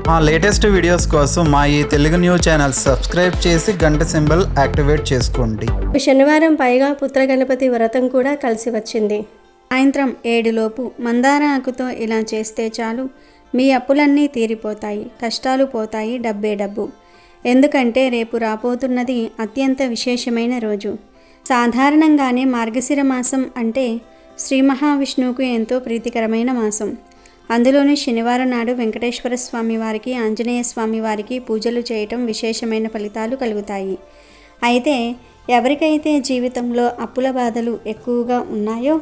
మా latest videos కోసం మా ఈ తెలుగు న్యూస్ ఛానల్ సబ్స్క్రైబ్ చేసి గంట సింబల్ యాక్టివేట్ చేసుకోండి. శనివారం పైగా పుత్రగణపతి వ్రతం కూడా కలిసి వచ్చింది. సాయంత్రం 7 లోపు మందార ఆకుతో ఇలా చేస్తే చాలు, మీ అప్పులన్నీ తీరిపోతాయి, కష్టాలు పోతాయి, డబ్బే డబ్బు. ఎందుకంటే రేపు రాబోతున్నది అత్యంత విశేషమైన రోజు. సాధారణంగానే మార్గశిర మాసం అంటే శ్రీ మహావిష్ణువుకు ఎంతో ప్రీతికరమైన మాసం. అందులోనూ శనివారం నాడు వెంకటేశ్వర స్వామి వారికి, ఆంజనేయ స్వామి వారికి పూజలు చేయటం విశేషమైన ఫలితాలు కలుగుతాయి. అయితే ఎవరికైతే జీవితంలో అప్పుల బాధలు ఎక్కువగా ఉన్నాయో,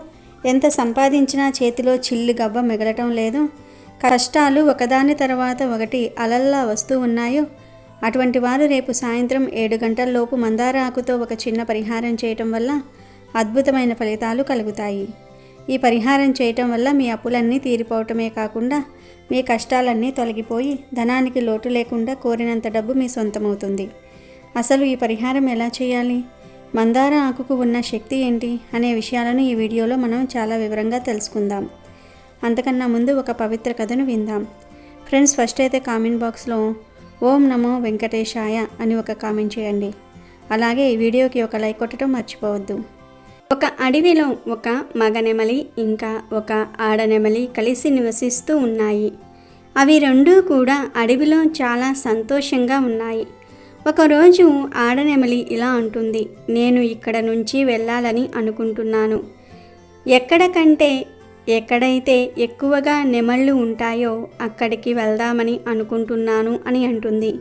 ఎంత సంపాదించినా చేతిలో చిల్లు గవ్వ మిగలటం లేదు, కష్టాలు ఒకదాని తర్వాత ఒకటి అలల్లా వస్తూ ఉన్నాయో, అటువంటి వారు రేపు సాయంత్రం 7 గంటల లోపు మందార ఆకుతో ఒక చిన్న పరిహారం చేయటం వల్ల అద్భుతమైన ఫలితాలు కలుగుతాయి. ఈ పరిహారం చేయటం వల్ల మీ అప్పులన్నీ తీరిపోవటమే కాకుండా మీ కష్టాలన్నీ తొలగిపోయి ధనానికి లోటు లేకుండా కోరినంత డబ్బు మీ సొంతమవుతుంది. అసలు ఈ పరిహారం ఎలా చేయాలి, మందార ఆకుకు ఉన్న శక్తి ఏంటి అనే విషయాలను ఈ వీడియోలో మనం చాలా వివరంగా తెలుసుకుందాం. అంతకన్నా ముందు ఒక పవిత్ర కథను విందాం. ఫ్రెండ్స్, ఫస్ట్ అయితే కామెంట్ బాక్స్లో ఓం నమో వెంకటేశాయ అని ఒక కామెంట్ చేయండి. అలాగే ఈ వీడియోకి ఒక లైక్ కొట్టడం మర్చిపోవద్దు. ఒక అడవిలో ఒక మగనెమలి ఇంకా ఒక ఆడనెమలి కలిసి నివసిస్తూ ఉన్నాయి. అవి రెండూ కూడా అడవిలో చాలా సంతోషంగా ఉన్నాయి. ఒకరోజు ఆడనెమలి ఇలా అంటుంది, నేను ఇక్కడ నుంచి వెళ్ళాలని అనుకుంటున్నాను. ఎక్కడైతే ఎక్కువగా నెమళ్ళు ఉంటాయో అక్కడికి వెళ్దామని అనుకుంటున్నాను అని అంటుంది.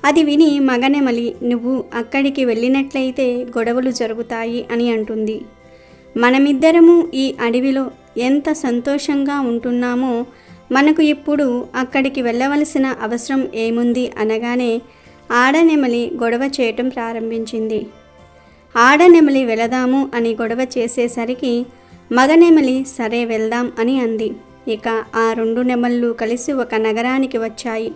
అది విని మగనెమలి, నువ్వు అక్కడికి వెళ్ళినట్లయితే గొడవలు జరుగుతాయి అని అంటుంది. మనమిద్దరము ఈ అడవిలో ఎంత సంతోషంగా ఉంటున్నామో మనకు ఇప్పుడు అక్కడికి వెళ్ళవలసిన అవసరం ఏముంది అనగానే ఆడనెమలి గొడవ చేయటం ప్రారంభించింది. ఆడనెమలి వెళదాము అని గొడవ చేసేసరికి మగనెమలి సరే వెళ్దాం అని అంది. ఇక ఆ 2 నెమళ్ళు కలిసి ఒక నగరానికి వచ్చాయి.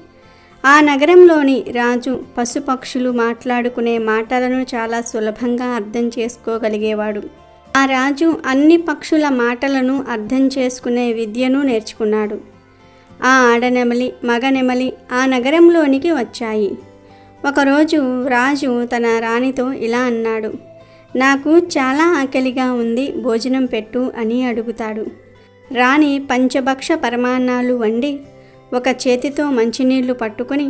ఆ నగరంలోని రాజు పశుపక్షులు మాట్లాడుకునే మాటలను చాలా సులభంగా అర్థం చేసుకోగలిగేవాడు. ఆ రాజు అన్ని పక్షుల మాటలను అర్థం చేసుకునే విద్యను నేర్చుకున్నాడు. ఆ ఆడనెమలి, మగనెమలి ఆ నగరంలోనికి వచ్చాయి. ఒకరోజు రాజు తన రాణితో ఇలా అన్నాడు, నాకు చాలా ఆకలిగా ఉంది, భోజనం పెట్టు అని అడుగుతాడు. రాణి పంచభక్ష పరమాన్నాలు వండి ఒక చేతితో మంచినీళ్లు పట్టుకొని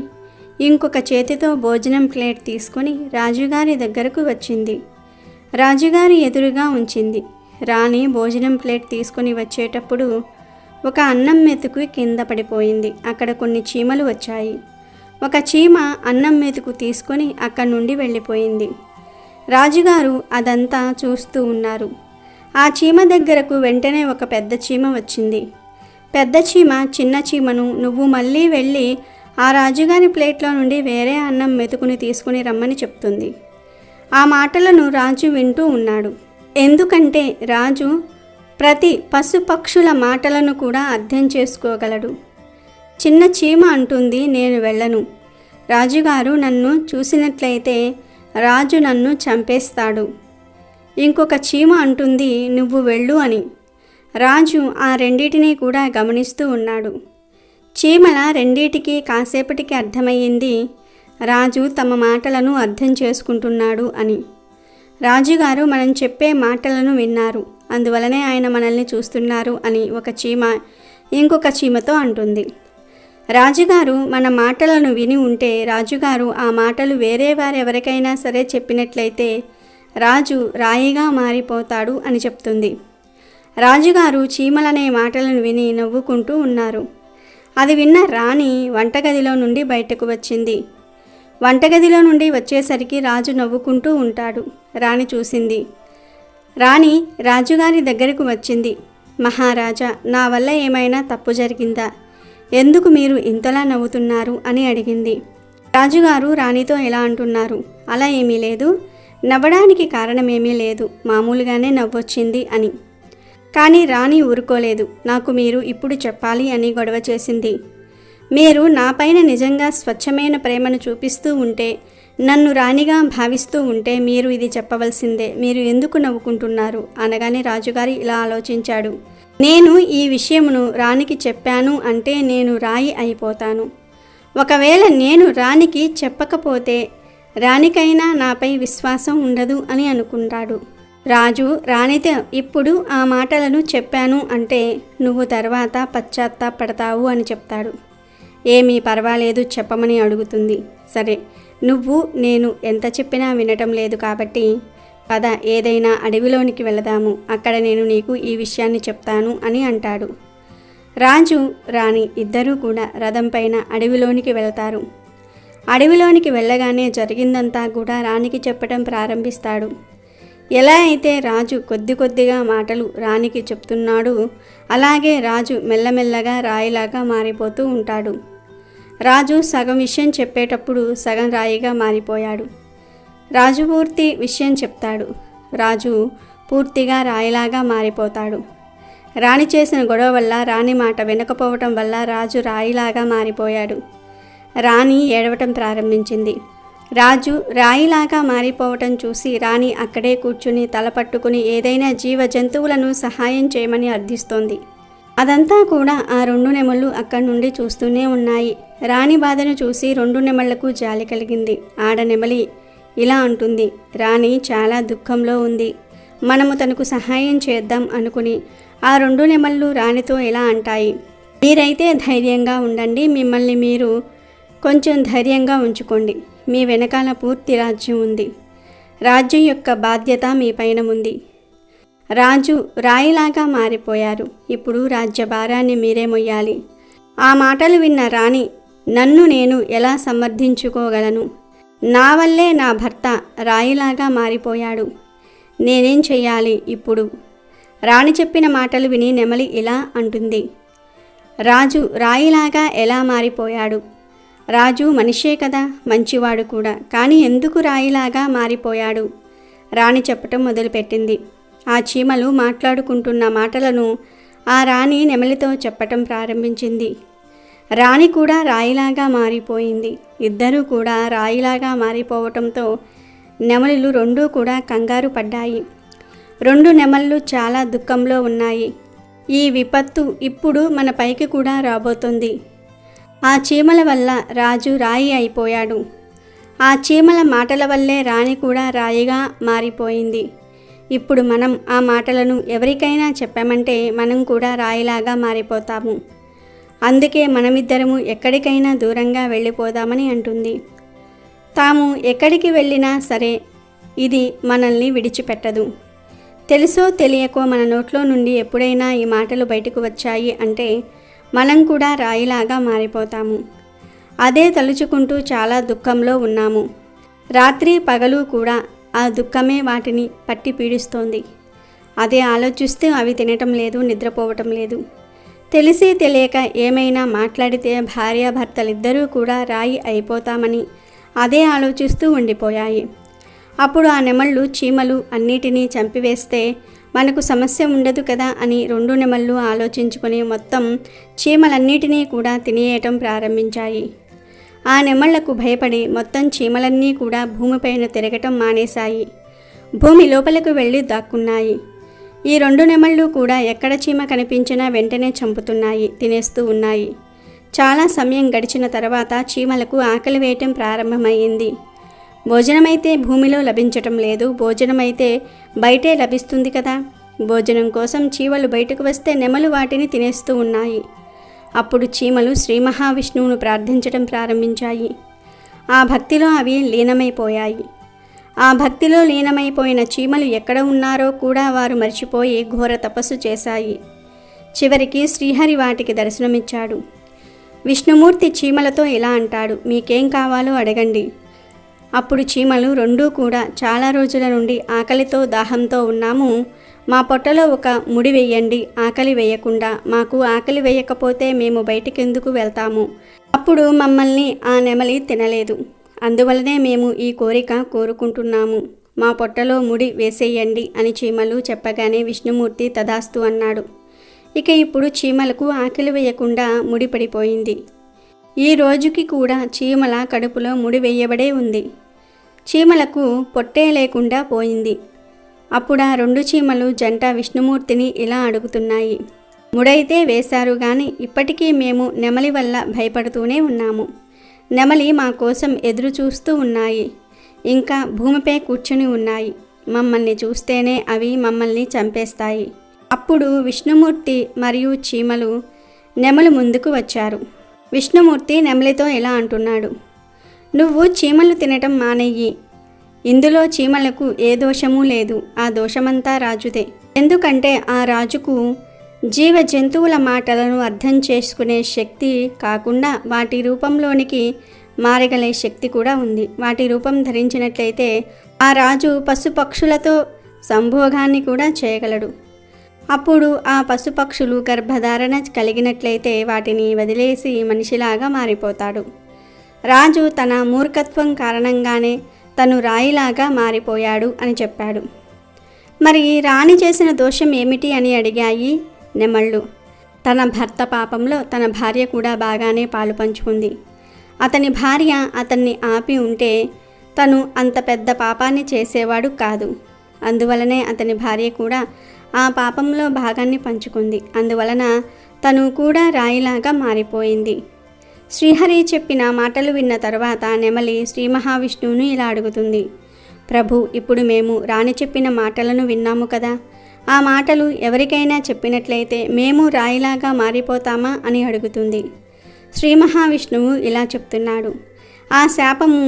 ఇంకొక చేతితో భోజనం ప్లేట్ తీసుకొని రాజుగారి దగ్గరకు వచ్చింది. రాజుగారి ఎదురుగా ఉంచింది. రాణి భోజనం ప్లేట్ తీసుకొని వచ్చేటప్పుడు ఒక అన్నం మెతుకు కింద పడిపోయింది. అక్కడ కొన్ని చీమలు వచ్చాయి. ఒక చీమ అన్నం మెతుకు తీసుకొని అక్కడి నుండి వెళ్ళిపోయింది. రాజుగారు అదంతా చూస్తూ ఉన్నారు. ఆ చీమ దగ్గరకు వెంటనే ఒక పెద్ద చీమ వచ్చింది. పెద్ద చీమ చిన్న చీమను, నువ్వు మళ్ళీ వెళ్ళి ఆ రాజుగారి ప్లేట్లో నుండి వేరే అన్నం మెతుకుని తీసుకుని రమ్మని చెప్తుంది. ఆ మాటలను రాజు వింటూ ఉన్నాడు. ఎందుకంటే రాజు ప్రతి పశుపక్షుల మాటలను కూడా అర్థం చేసుకోగలడు. చిన్న చీమ అంటుంది, నేను వెళ్ళను, రాజుగారు నన్ను చూసినట్లయితే రాజు నన్ను చంపేస్తాడు. ఇంకొక చీమ అంటుంది, నువ్వు వెళ్ళు అని. రాజు ఆ రెండిటినీ కూడా గమనిస్తూ ఉన్నాడు. చీమల రెండిటికి కాసేపటికి అర్థమయ్యింది రాజు తమ మాటలను అర్థం చేసుకుంటున్నాడు అని. రాజుగారు మనం చెప్పే మాటలను విన్నారు, అందువలనే ఆయన మనల్ని చూస్తున్నారు అని ఒక చీమ ఇంకొక చీమతో అంటుంది. రాజుగారు మన మాటలను విని ఉంటే రాజుగారు ఆ మాటలు వేరే వారెవరికైనా సరే చెప్పినట్లయితే రాజు రాయిగా మారిపోతాడు అని చెప్తుంది. రాజుగారు చీమలనే మాటలను విని నవ్వుకుంటూ ఉన్నారు. అది విన్న రాణి వంటగదిలో నుండి బయటకు వచ్చింది. వంటగదిలో నుండి వచ్చేసరికి రాజు నవ్వుకుంటూ ఉంటాడు. రాణి చూసింది. రాణి రాజుగారి దగ్గరకు వచ్చింది. మహారాజా, నా వల్ల ఏమైనా తప్పు జరిగిందా? ఎందుకు మీరు ఇంతలా నవ్వుతున్నారు అని అడిగింది. రాజుగారు రాణితో ఎలా అంటున్నారు, అలా ఏమీ లేదు, నవ్వడానికి కారణమేమీ లేదు, మామూలుగానే నవ్వొచ్చింది అని. కానీ రాణి ఊరుకోలేదు. నాకు మీరు ఇప్పుడు చెప్పాలి అని గొడవ చేసింది. మీరు నాపైన నిజంగా స్వచ్ఛమైన ప్రేమను చూపిస్తూ ఉంటే, నన్ను రాణిగా భావిస్తూ ఉంటే మీరు ఇది చెప్పవలసిందే, మీరు ఎందుకు నవ్వుకుంటున్నారు అనగానే రాజుగారు ఇలా ఆలోచించాడు. నేను ఈ విషయమును రాణికి చెప్పాను అంటే నేను రాయి అయిపోతాను. ఒకవేళ నేను రాణికి చెప్పకపోతే రాణికైనా నాపై విశ్వాసం ఉండదు అని అనుకుంటాడు. రాజు రాణితో ఇప్పుడు ఆ మాటలను చెప్పాను అంటే నువ్వు తర్వాత పశ్చాత్తాపడతావు అని చెప్తాడు. ఏమీ పర్వాలేదు చెప్పమని అడుగుతుంది. సరే, నువ్వు నేను ఎంత చెప్పినా వినటం లేదు కాబట్టి పద ఏదైనా అడవిలోనికి వెళదాము, అక్కడ నేను నీకు ఈ విషయాన్ని చెప్తాను అని అంటాడు. రాజు రాణి ఇద్దరూ కూడా రథం పైన అడవిలోనికి వెళతారు. అడవిలోనికి వెళ్ళగానే జరిగిందంతా కూడా రాణికి చెప్పడం ప్రారంభిస్తాడు. ఎలా అయితే రాజు కొద్ది కొద్దిగా మాటలు రాణికి చెప్తున్నాడు, అలాగే రాజు మెల్లమెల్లగా రాయిలాగా మారిపోతూ ఉంటాడు. రాజు సగం విషయం చెప్పేటప్పుడు సగం రాయిగా మారిపోయాడు. రాజు పూర్తి విషయం చెప్తాడు. రాజు పూర్తిగా రాయిలాగా మారిపోతాడు. రాణి చేసిన గొడవ వల్ల, రాణి మాట వినకపోవటం వల్ల రాజు రాయిలాగా మారిపోయాడు. రాణి ఏడవటం ప్రారంభించింది. రాజు రాయిలాగా మారిపోవటం చూసి రాణి అక్కడే కూర్చుని తల పట్టుకుని ఏదైనా జీవ జంతువులను సహాయం చేయమని అర్థిస్తోంది. అదంతా కూడా ఆ 2 నెమళ్ళు అక్కడి నుండి చూస్తూనే ఉన్నాయి. రాణి బాధను చూసి 2 నెమళ్లకు జాలి కలిగింది. ఆడనెమలి ఇలా అంటుంది, రాణి చాలా దుఃఖంలో ఉంది, మనము తనకు సహాయం చేద్దాం అనుకుని ఆ 2 నెమళ్ళు రాణితో ఇలా అంటాయి, మీరైతే ధైర్యంగా ఉండండి, మిమ్మల్ని మీరు కొంచెం ధైర్యంగా ఉంచుకోండి, మీ వెనకాల పూర్తి రాజ్యం ఉంది, రాజ్యం యొక్క బాధ్యత మీ పైన ఉంది. రాజు రాయిలాగా మారిపోయారు, ఇప్పుడు రాజ్య భారాన్ని మీరే మొయ్యాలి. ఆ మాటలు విన్న రాణి, నన్ను నేను ఎలా సమర్థించుకోగలను, నా వల్లే నా భర్త రాయిలాగా మారిపోయాడు, నేనేం చెయ్యాలి ఇప్పుడు? రాణి చెప్పిన మాటలు విని నెమలి ఇలా అంటుంది, రాజు రాయిలాగా ఎలా మారిపోయాడు? రాజు మనిషే కదా, మంచివాడు కూడా, కానీ ఎందుకు రాయిలాగా మారిపోయాడు? రాణి చెప్పటం మొదలుపెట్టింది. ఆ చీమలు మాట్లాడుకుంటున్న మాటలను ఆ రాణి నెమలితో చెప్పటం ప్రారంభించింది. రాణి కూడా రాయిలాగా మారిపోయింది. ఇద్దరూ కూడా రాయిలాగా మారిపోవటంతో నెమలులు 2 కూడా కంగారు పడ్డాయి. 2 నెమళ్ళు చాలా దుఃఖంలో ఉన్నాయి. ఈ విపత్తు ఇప్పుడు మన పైకి కూడా రాబోతుంది. ఆ చీమల వల్ల రాజు రాయి అయిపోయాడు. ఆ చీమల మాటల వల్లే రాణి కూడా రాయిగా మారిపోయింది. ఇప్పుడు మనం ఆ మాటలను ఎవరికైనా చెప్పామంటే మనం కూడా రాయిలాగా మారిపోతాము. అందుకే మనమిద్దరము ఎక్కడికైనా దూరంగా వెళ్ళిపోదామని అంటుంది. తాము ఎక్కడికి వెళ్ళినా సరే ఇది మనల్ని విడిచిపెట్టదు. తెలుసో తెలియకో మన నోట్లో నుండి ఎప్పుడైనా ఈ మాటలు బయటకు వచ్చాయి అంటే మనం కూడా రాయిలాగా మారిపోతాము. అదే తలుచుకుంటూ చాలా దుఃఖంలో ఉన్నాము. రాత్రి పగలు కూడా ఆ దుఃఖమే వాటిని పట్టి పీడిస్తోంది. అదే ఆలోచిస్తూ అవి తినటం లేదు, నిద్రపోవటం లేదు. తెలిసి తెలియక ఏమైనా మాట్లాడితే భార్యాభర్తలిద్దరూ కూడా రాయి అయిపోతామని అదే ఆలోచిస్తూ ఉండిపోయాయి. అప్పుడు ఆ నెమళ్ళు చీమలు అన్నిటినీ చంపివేస్తే మనకు సమస్య ఉండదు కదా అని 2 నెమళ్ళు ఆలోచించుకొని మొత్తం చీమలన్నిటినీ కూడా తినేయటం ప్రారంభించాయి. ఆ నెమళ్లకు భయపడి మొత్తం చీమలన్నీ కూడా భూమిపైన తిరగటం మానేశాయి. భూమి లోపలకు వెళ్ళి దాక్కున్నాయి. ఈ 2 నెమళ్ళు కూడా ఎక్కడ చీమ కనిపించినా వెంటనే చంపుతున్నాయి, తినేస్తూ ఉన్నాయి. చాలా సమయం గడిచిన తర్వాత చీమలకు ఆకలి వేయటం ప్రారంభమైంది. భోజనమైతే భూమిలో లభించటం లేదు, భోజనమైతే బయటే లభిస్తుంది కదా. భోజనం కోసం చీమలు బయటకు వస్తే నెమలు వాటిని తినేస్తూ ఉన్నాయి. అప్పుడు చీమలు శ్రీ మహావిష్ణువును ప్రార్థించటం ప్రారంభించాయి. ఆ భక్తిలో అవి లీనమైపోయాయి. ఆ భక్తిలో లీనమైపోయిన చీమలు ఎక్కడ ఉన్నారో కూడా వారు మర్చిపోయి ఘోర తపస్సు చేశాయి. చివరికి శ్రీహరి వాటికి దర్శనమిచ్చాడు. విష్ణుమూర్తి చీమలతో ఇలా అంటాడు, మీకేం కావాలో అడగండి. అప్పుడు చీమలు 2 కూడా చాలా రోజుల నుండి ఆకలితో దాహంతో ఉన్నాము, మా పొట్టలో ఒక ముడి వేయండి, ఆకలి వేయకుండా. మాకు ఆకలి వేయకపోతే మేము బయటికెందుకు వెళ్తాము? అప్పుడు మమ్మల్ని ఆ నెమలి తినలేదు, అందువలనే మేము ఈ కోరిక కోరుకుంటున్నాము, మా పొట్టలో ముడి వేసేయండి అని చీమలు చెప్పగానే విష్ణుమూర్తి తదాస్తు అన్నాడు. ఇక ఇప్పుడు చీమలకు ఆకలి వేయకుండా ముడి పడిపోయింది. ఈ రోజుకి కూడా చీమల కడుపులో ముడి వేయబడే ఉంది. చీమలకు పొట్టే లేకుండా పోయింది. అప్పుడు ఆ 2 చీమలు జంట విష్ణుమూర్తిని ఇలా అడుగుతున్నాయి, ముడైతే వేశారు కానీ ఇప్పటికీ మేము నెమలి వల్ల భయపడుతూనే ఉన్నాము. నెమలి మా కోసం ఎదురు చూస్తూ ఉన్నాయి. ఇంకా భూమిపై కూర్చుని ఉన్నాయి. మమ్మల్ని చూస్తేనే అవి మమ్మల్ని చంపేస్తాయి. అప్పుడు విష్ణుమూర్తి మరియు చీమలు నెమలి ముందుకు వచ్చారు. విష్ణుమూర్తి నెమలితో ఇలా అంటున్నాడు, నువ్వు చీమలు తినటం మానేయి. ఇందులో చీమలకు ఏ దోషమూ లేదు. ఆ దోషమంతా రాజుదే. ఎందుకంటే ఆ రాజుకు జీవ జంతువుల మాటలను అర్థం చేసుకునే శక్తి కాకుండా వాటి రూపంలోనికి మారగలే శక్తి కూడా ఉంది. వాటి రూపం ధరించినట్లయితే ఆ రాజు పశుపక్షులతో సంభోగాన్ని కూడా చేయగలడు. అప్పుడు ఆ పశుపక్షులు గర్భధారణ కలిగినట్లయితే వాటిని వదిలేసి మనిషిలాగా మారిపోతాడు. రాజు తన మూర్ఖత్వం కారణంగానే తను రాయిలాగా మారిపోయాడు అని చెప్పాడు. మరి రాణి చేసిన దోషం ఏమిటి అని అడిగాయి నెమళ్ళు. తన భర్త పాపంలో తన భార్య కూడా బాగానే పాలు పంచుకుంది. అతని భార్య అతన్ని ఆపి ఉంటే తను అంత పెద్ద పాపాన్ని చేసేవాడు కాదు. అందువలనే అతని భార్య కూడా ఆ పాపంలో భాగాన్ని పంచుకుంది. అందువలన తను కూడా రాయిలాగా మారిపోయింది. శ్రీహరి చెప్పిన మాటలు విన్న తర్వాత నెమలి శ్రీ మహావిష్ణువును ఇలా అడుగుతుంది, ప్రభు, ఇప్పుడు మేము రాణి చెప్పిన మాటలను విన్నాము కదా, ఆ మాటలు ఎవరికైనా చెప్పినట్లయితే మేము రాయిలాగా మారిపోతామా అని అడుగుతుంది. శ్రీ మహావిష్ణువు ఇలా చెప్తున్నాడు, ఆ శాపము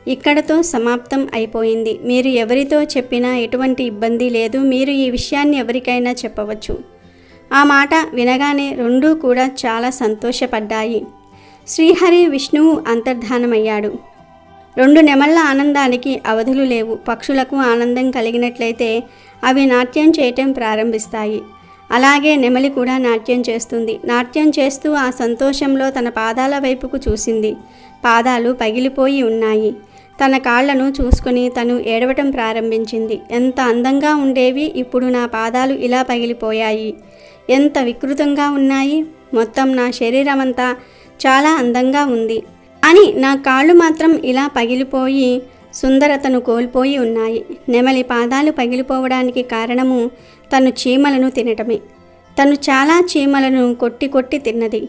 ఇక్కడతో సమాప్తం అయిపోయింది. మీరు ఎవరితో చెప్పినా ఎటువంటి ఇబ్బంది లేదు. మీరు ఈ విషయాన్ని ఎవరికైనా చెప్పవచ్చు. ఆ మాట వినగానే రెండూ కూడా చాలా సంతోషపడ్డాయి. శ్రీహరి విష్ణువు అంతర్ధానమయ్యాడు. రెండు నెమళ్ళ ఆనందానికి అవధులు లేవు. పక్షులకు ఆనందం కలిగినట్లయితే అవి నాట్యం చేయటం ప్రారంభిస్తాయి. అలాగే నెమలి కూడా నాట్యం చేస్తుంది. నాట్యం చేస్తూ ఆ సంతోషంలో తన పాదాల వైపుకు చూసింది. పాదాలు పగిలిపోయి ఉన్నాయి. తన కాళ్లను చూసుకుని తను ఏడవటం ప్రారంభించింది. ఎంత అందంగా ఉండేవి, ఇప్పుడు నా పాదాలు ఇలా పగిలిపోయాయి. ఎంత వికృతంగా ఉన్నాయి. మొత్తం నా శరీరమంతా చాలా అందంగా ఉంది. అని నా కాళ్ళు మాత్రం ఇలా పగిలిపోయి సుందరతను కోల్పోయి ఉన్నాయి. నెమలి పాదాలు పగిలిపోవడానికి కారణము తను చీమలను తినటమే. తను చాలా చీమలను కొట్టి కొట్టి తిన్నది.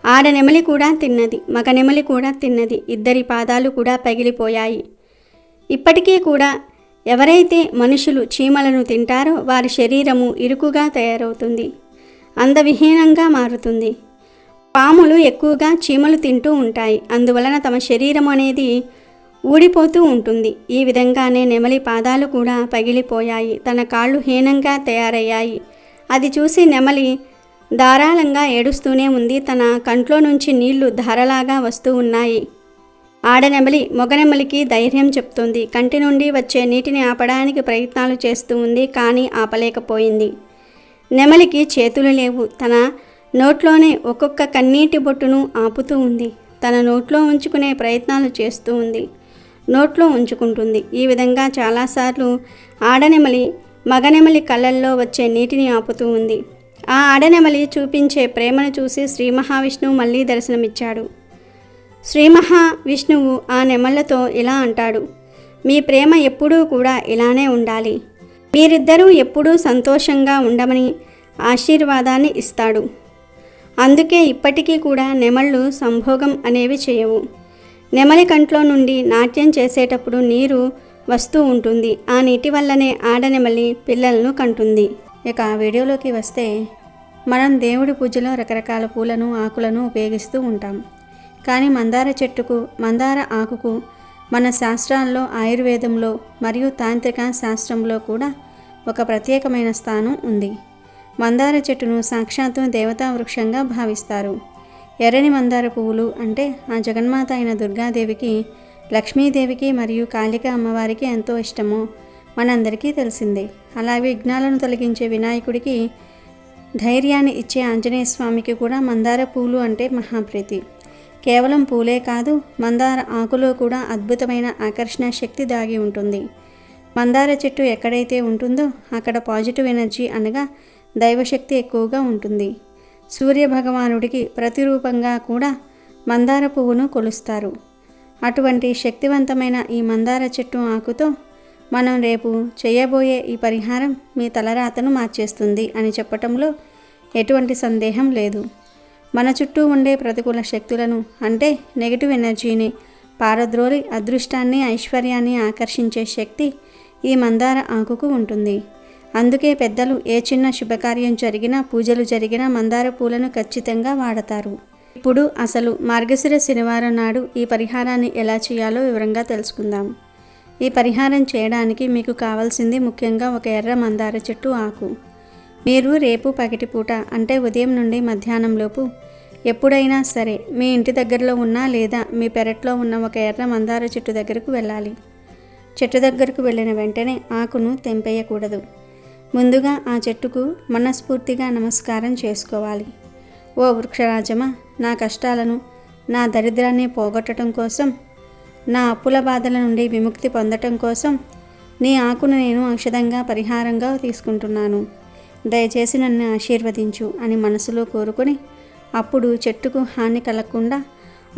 ఆడనెమలి కూడా తిన్నది, మగ నెమలి కూడా తిన్నది. ఇద్దరి పాదాలు కూడా పగిలిపోయాయి. ఇప్పటికీ కూడా ఎవరైతే మనుషులు చీమలను తింటారో వారి శరీరము ఇరుకుగా తయారవుతుంది, అందవిహీనంగా మారుతుంది. పాములు ఎక్కువగా చీమలు తింటూ ఉంటాయి. అందువలన తమ శరీరం అనేది ఊడిపోతూ ఉంటుంది. ఈ విధంగానే నెమలి పాదాలు కూడా పగిలిపోయాయి. తన కాళ్ళు హీనంగా తయారయ్యాయి. అది చూసి నెమలి ధారాళంగా ఏడుస్తూనే ఉంది. తన కంట్లో నుంచి నీళ్లు ధారలాగా వస్తూ ఉన్నాయి. ఆడనెమలి మొగనెమలికి ధైర్యం చెప్తుంది. కంటి నుండి వచ్చే నీటిని ఆపడానికి ప్రయత్నాలు చేస్తూ ఉంది, కానీ ఆపలేకపోయింది. నెమలికి చేతులు లేవు. తన నోట్లోనే ఒక్కొక్క కన్నీటి బొట్టును ఆపుతూ ఉంది. తన నోట్లో ఉంచుకునే ప్రయత్నాలు చేస్తూ ఉంది. నోట్లో ఉంచుకుంటుంది. ఈ విధంగా చాలాసార్లు ఆడనెమలి మగనెమలి కళ్ళల్లో వచ్చే నీటిని ఆపుతూ ఉంది. ఆ ఆడనెమలి చూపించే ప్రేమను చూసి శ్రీ మహావిష్ణువు మళ్ళీ దర్శనమిచ్చాడు. శ్రీ మహావిష్ణువు ఆ నెమళ్లతో ఇలా అంటాడు, మీ ప్రేమ ఎప్పుడూ కూడా ఇలానే ఉండాలి. మీరిద్దరూ ఎప్పుడూ సంతోషంగా ఉండమని ఆశీర్వాదాన్ని ఇస్తాడు. అందుకే ఇప్పటికీ కూడా నెమళ్ళు సంభోగం అనేవి చేయవు. నెమలి కంట్లో నుండి నాట్యం చేసేటప్పుడు నీరు వస్తూ ఉంటుంది. ఆ నీటి వల్లనే ఆడనెమలి పిల్లలను కంటుంది. ఇక వీడియోలోకి వస్తే, మనం దేవుడి పూజలో రకరకాల పూలను ఆకులను ఉపయోగిస్తూ ఉంటాం. కానీ మందార చెట్టుకు, మందార ఆకుకు మన శాస్త్రాల్లో, ఆయుర్వేదంలో మరియు తాంత్రిక శాస్త్రంలో కూడా ఒక ప్రత్యేకమైన స్థానం ఉంది. మందార చెట్టును సాక్షాత్తు దేవతా వృక్షంగా భావిస్తారు. ఎర్రని మందార పువ్వులు అంటే ఆ జగన్మాత అయిన దుర్గాదేవికి, లక్ష్మీదేవికి మరియు కాళికా అమ్మవారికి ఎంతో ఇష్టమో మనందరికీ తెలిసిందే. అలాగే విఘ్నాలను తొలగించే వినాయకుడికి, ధైర్యాన్ని ఇచ్చే ఆంజనేయ స్వామికి కూడా మందార పూలు అంటే మహాప్రీతి. కేవలం పూలే కాదు, మందార ఆకులో కూడా అద్భుతమైన ఆకర్షణ శక్తి దాగి ఉంటుంది. మందార చెట్టు ఎక్కడైతే ఉంటుందో అక్కడ పాజిటివ్ ఎనర్జీ అనగా దైవశక్తి ఎక్కువగా ఉంటుంది. సూర్యభగవానుడికి ప్రతిరూపంగా కూడా మందార పువ్వును కొలుస్తారు. అటువంటి శక్తివంతమైన ఈ మందార చెట్టు ఆకుతో మనం రేపు చేయబోయే ఈ పరిహారం మీ తలరాతను మార్చేస్తుంది అని చెప్పటంలో ఎటువంటి సందేహం లేదు. మన చుట్టూ ఉండే ప్రతికూల శక్తులను అంటే నెగిటివ్ ఎనర్జీని పారద్రోలి అదృష్టాన్ని ఐశ్వర్యాన్ని ఆకర్షించే శక్తి ఈ మందార ఆకుకు ఉంటుంది. అందుకే పెద్దలు ఏ చిన్న శుభకార్యం జరిగినా పూజలు జరిగినా మందార పూలను ఖచ్చితంగా వాడతారు. ఇప్పుడు అసలు మార్గశిర శనివారం నాడు ఈ పరిహారాన్ని ఎలా చేయాలో వివరంగా తెలుసుకుందాం. ఈ పరిహారం చేయడానికి మీకు కావాల్సింది ముఖ్యంగా ఒక ఎర్ర మందార చెట్టు ఆకు. మీరు రేపు పగటిపూట అంటే ఉదయం నుండి మధ్యాహ్నంలోపు ఎప్పుడైనా సరే మీ ఇంటి దగ్గరలో ఉన్న లేదా మీ పెరట్లో ఉన్న ఒక ఎర్ర మందార చెట్టు దగ్గరకు వెళ్ళాలి. చెట్టు దగ్గరకు వెళ్ళిన వెంటనే ఆకును తెంపేయకూడదు. ముందుగా ఆ చెట్టుకు మనస్ఫూర్తిగా నమస్కారం చేసుకోవాలి. ఓ వృక్షరాజమా, నా కష్టాలను నా దరిద్రాన్ని పోగొట్టడం కోసం, నా అప్పుల బాధల నుండి విముక్తి పొందటం కోసం నీ ఆకును నేను ఔషధంగా పరిహారంగా తీసుకుంటున్నాను. దయచేసి నన్ను ఆశీర్వదించు అని మనసులో కోరుకొని అప్పుడు చెట్టుకు హాని కలగకుండా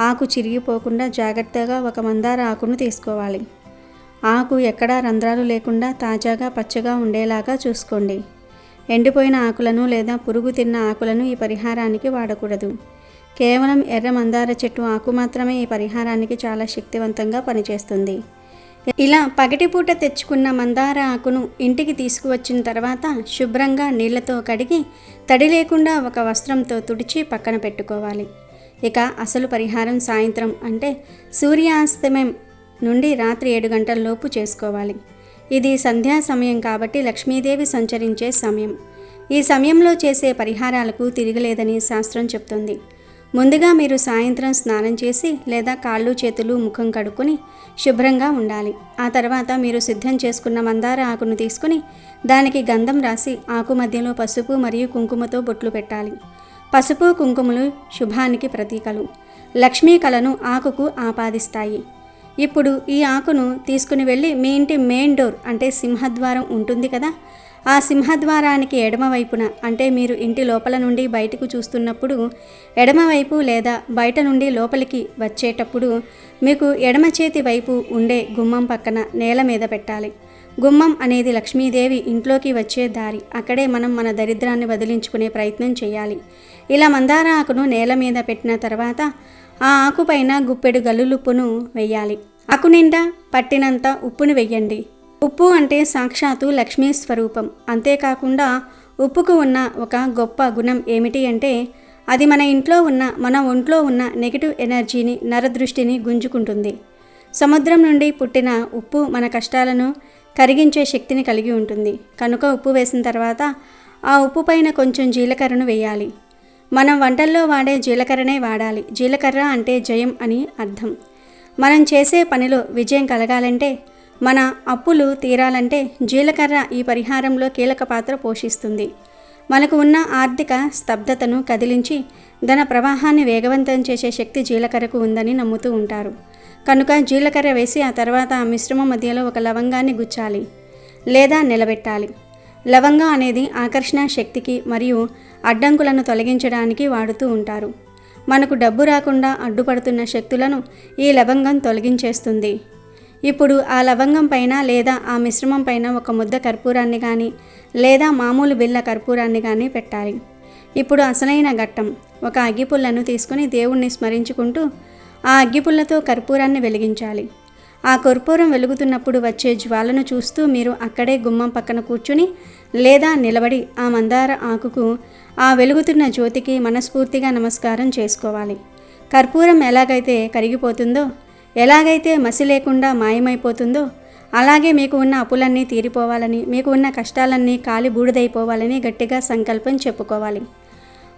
ఆకు చిరిగిపోకుండా జాగ్రత్తగా ఒక మందార ఆకును తీసుకోవాలి. ఆకు ఎక్కడా రంధ్రాలు లేకుండా తాజాగా పచ్చగా ఉండేలాగా చూసుకోండి. ఎండిపోయిన ఆకులను లేదా పురుగు తిన్న ఆకులను ఈ పరిహారానికి వాడకూడదు. కేవలం ఎర్ర మందార చెట్టు ఆకు మాత్రమే ఈ పరిహారానికి చాలా శక్తివంతంగా పనిచేస్తుంది. ఇలా పగటిపూట తెచ్చుకున్న మందార ఆకును ఇంటికి తీసుకువచ్చిన తర్వాత శుభ్రంగా నీళ్లతో కడిగి తడి లేకుండా ఒక వస్త్రంతో తుడిచి పక్కన పెట్టుకోవాలి. ఇక అసలు పరిహారం సాయంత్రం అంటే సూర్యాస్తమయం నుండి రాత్రి 7 గంటల లోపు చేసుకోవాలి. ఇది సంధ్యా సమయం కాబట్టి లక్ష్మీదేవి సంచరించే సమయం. ఈ సమయంలో చేసే పరిహారాలకు తిరగలేదని శాస్త్రం చెప్తుంది. ముందుగా మీరు సాయంత్రం స్నానం చేసి లేదా కాళ్ళు చేతులు ముఖం కడుక్కొని శుభ్రంగా ఉండాలి. ఆ తర్వాత మీరు సిద్ధం చేసుకున్న మందార ఆకును తీసుకుని దానికి గంధం రాసి ఆకు మధ్యలో పసుపు మరియు కుంకుమతో బొట్లు పెట్టాలి. పసుపు కుంకుమలు శుభానికి ప్రతీకలు, లక్ష్మీ కళను ఆకుకు ఆపాదిస్తాయి. ఇప్పుడు ఈ ఆకును తీసుకుని వెళ్ళి మీ ఇంటి మెయిన్ డోర్ అంటే సింహద్వారం ఉంటుంది కదా, ఆ సింహద్వారానికి ఎడమవైపున అంటే మీరు ఇంటి లోపల నుండి బయటకు చూస్తున్నప్పుడు ఎడమవైపు లేదా బయట నుండి లోపలికి వచ్చేటప్పుడు మీకు ఎడమ చేతి వైపు ఉండే గుమ్మం పక్కన నేల మీద పెట్టాలి. గుమ్మం అనేది లక్ష్మీదేవి ఇంట్లోకి వచ్చే దారి. అక్కడే మనం మన దరిద్రాన్ని వదిలించుకునే ప్రయత్నం చేయాలి. ఇలా మందార ఆకును నేల మీద పెట్టిన తర్వాత ఆ ఆకుపైన గుప్పెడు గల్లులుప్పును వెయ్యాలి. ఆకు నిండా పట్టినంత ఉప్పును వెయ్యండి. ఉప్పు అంటే సాక్షాత్తు లక్ష్మీ స్వరూపం. అంతేకాకుండా ఉప్పుకు ఉన్న ఒక గొప్ప గుణం ఏమిటి అంటే అది మన ఒంట్లో ఉన్న నెగిటివ్ ఎనర్జీని నరదృష్టిని గుంజుకుంటుంది. సముద్రం నుండి పుట్టిన ఉప్పు మన కష్టాలను కరిగించే శక్తిని కలిగి ఉంటుంది. కనుక ఉప్పు వేసిన తర్వాత ఆ ఉప్పు పైన కొంచెం జీలకర్రను వేయాలి. మనం వంటల్లో వాడే జీలకర్రనే వాడాలి. జీలకర్ర అంటే జయం అని అర్థం. మనం చేసే పనిలో విజయం కలగాలంటే, మన అప్పులు తీరాలంటే జీలకర్ర ఈ పరిహారంలో కీలక పాత్ర పోషిస్తుంది. మనకు ఉన్న ఆర్థిక స్తబ్దతను కదిలించి ధన ప్రవాహాన్ని వేగవంతం చేసే శక్తి జీలకర్రకు ఉందని నమ్ముతూ ఉంటారు. కనుక జీలకర్ర వేసి ఆ తర్వాత ఆ మిశ్రమం మధ్యలో ఒక లవంగాన్ని గుచ్చాలి లేదా నిలబెట్టాలి. లవంగం అనేది ఆకర్షణ శక్తికి మరియు అడ్డంకులను తొలగించడానికి వాడుతూ ఉంటారు. మనకు డబ్బు రాకుండా అడ్డుపడుతున్న శక్తులను ఈ లవంగం తొలగించేస్తుంది. ఇప్పుడు ఆ లవంగం పైన లేదా ఆ మిశ్రమం పైన ఒక ముద్ద కర్పూరాన్ని కానీ లేదా మామూలు బిళ్ళ కర్పూరాన్ని కానీ పెట్టాలి. ఇప్పుడు అసలైన ఘట్టం. ఒక అగ్గిపుల్లను తీసుకుని దేవుణ్ణి స్మరించుకుంటూ ఆ అగ్గిపుల్లతో కర్పూరాన్ని వెలిగించాలి. ఆ కర్పూరం వెలుగుతున్నప్పుడు వచ్చే జ్వాలను చూస్తూ మీరు అక్కడే గుమ్మం పక్కన కూర్చుని లేదా నిలబడి ఆ మందార ఆకుకు ఆ వెలుగుతున్న జ్యోతికి మనస్ఫూర్తిగా నమస్కారం చేసుకోవాలి. కర్పూరం ఎలాగైతే కరిగిపోతుందో, ఎలాగైతే మసి లేకుండా మాయమైపోతుందో, అలాగే మీకు ఉన్న అప్పులన్నీ తీరిపోవాలని, మీకు ఉన్న కష్టాలన్నీ కాలి బూడిదైపోవాలని గట్టిగా సంకల్పం చెప్పుకోవాలి.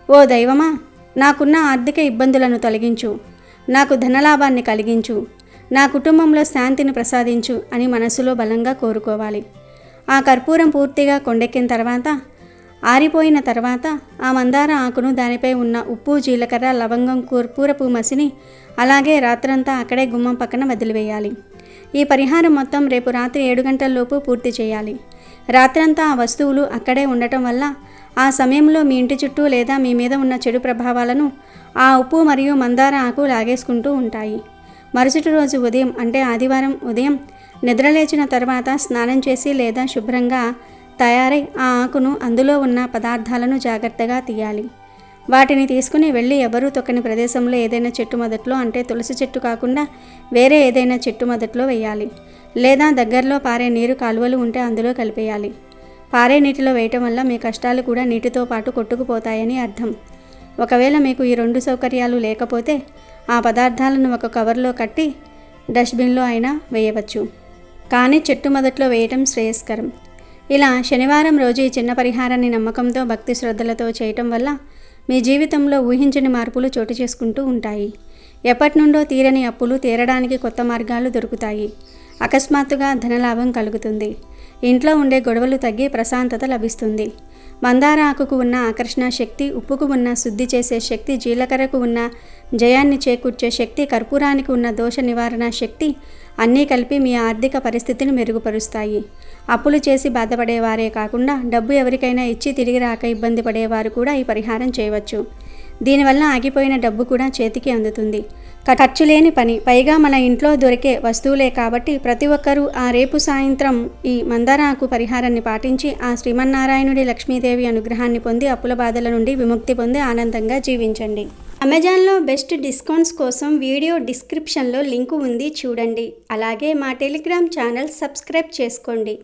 ఓ దైవమా, నాకున్న ఆర్థిక ఇబ్బందులను తొలగించు, నాకు ధనలాభాన్ని కలిగించు, నా కుటుంబంలో శాంతిని ప్రసాదించు అని మనసులో బలంగా కోరుకోవాలి. ఆ కర్పూరం పూర్తిగా కొండెక్కిన తర్వాత, ఆరిపోయిన తర్వాత ఆ మందార ఆకును, దానిపై ఉన్న ఉప్పు, జీలకర్ర, లవంగం, కర్పూరపు మసిని అలాగే రాత్రంతా అక్కడే గుమ్మం పక్కన వదిలివేయాలి. ఈ పరిహారం మొత్తం రేపు రాత్రి 7 గంటలలోపు పూర్తి చేయాలి. రాత్రంతా ఆ వస్తువులు అక్కడే ఉండటం వల్ల ఆ సమయంలో మీ ఇంటి చుట్టూ లేదా మీ మీద ఉన్న చెడు ప్రభావాలను ఆ ఉప్పు మరియు మందార ఆకు లాగేసుకుంటూ ఉంటాయి. మరుసటి రోజు ఉదయం అంటే ఆదివారం ఉదయం నిద్రలేచిన తర్వాత స్నానం చేసి లేదా శుభ్రంగా తయారై ఆ ఆకును, అందులో ఉన్న పదార్థాలను జాగ్రత్తగా తీయాలి. వాటిని తీసుకుని వెళ్ళి ఎవరూ తొక్కని ప్రదేశంలో ఏదైనా చెట్టు మొదట్లో, అంటే తులసి చెట్టు కాకుండా వేరే ఏదైనా చెట్టు మొదట్లో వేయాలి. లేదా దగ్గరలో పారే నీరు కాలువలు ఉంటే అందులో కలిపేయాలి. పారే నీటిలో వేయటం వల్ల మీ కష్టాలు కూడా నీటితో పాటు కొట్టుకుపోతాయని అర్థం. ఒకవేళ మీకు ఈ 2 సౌకర్యాలు లేకపోతే ఆ పదార్థాలను ఒక కవర్లో కట్టి డస్ట్బిన్లో అయినా వేయవచ్చు. కానీ చెట్టు మొదట్లో వేయటం శ్రేయస్కరం. ఇలా శనివారం రోజు ఈ చిన్న పరిహారాన్ని నమ్మకంతో, భక్తి శ్రద్ధలతో చేయటం వల్ల మీ జీవితంలో ఊహించని మార్పులు చోటు చేసుకుంటూ ఉంటాయి. ఎప్పటి నుండో తీరని అప్పులు తీరడానికి కొత్త మార్గాలు దొరుకుతాయి. అకస్మాత్తుగా ధనలాభం కలుగుతుంది. ఇంట్లో ఉండే గొడవలు తగ్గి ప్రశాంతత లభిస్తుంది. మందార ఆకుకు ఉన్న ఆకర్షణ శక్తి, ఉప్పుకు ఉన్న శుద్ధి చేసే శక్తి, జీలకర్రకు ఉన్న జయాన్ని చేకూర్చే శక్తి, కర్పూరానికి ఉన్న దోష నివారణ శక్తి అన్నీ కలిపి మీ ఆర్థిక పరిస్థితిని మెరుగుపరుస్తాయి. అప్పులు చేసి బాధపడేవారే కాకుండా డబ్బు ఎవరికైనా ఇచ్చి తిరిగి రాక ఇబ్బంది పడేవారు కూడా ఈ పరిహారం చేయవచ్చు. దీనివల్ల ఆగిపోయిన డబ్బు కూడా చేతికి అందుతుంది. ఖర్చు లేని పని, పైగా మన ఇంట్లో దొరికే వస్తువులే కాబట్టి ప్రతి ఒక్కరూ ఆ రేపు సాయంత్రం ఈ మందార ఆకు పరిహారాన్ని పాటించి ఆ శ్రీమన్నారాయణుడి, లక్ష్మీదేవి అనుగ్రహాన్ని పొంది అప్పుల బాధల నుండి విముక్తి పొంది ఆనందంగా జీవించండి. అమెజాన్లో బెస్ట్ డిస్కౌంట్స్ కోసం వీడియో డిస్క్రిప్షన్లో లింకు ఉంది, చూడండి. అలాగే మా టెలిగ్రామ్ ఛానల్ సబ్స్క్రైబ్ చేసుకోండి.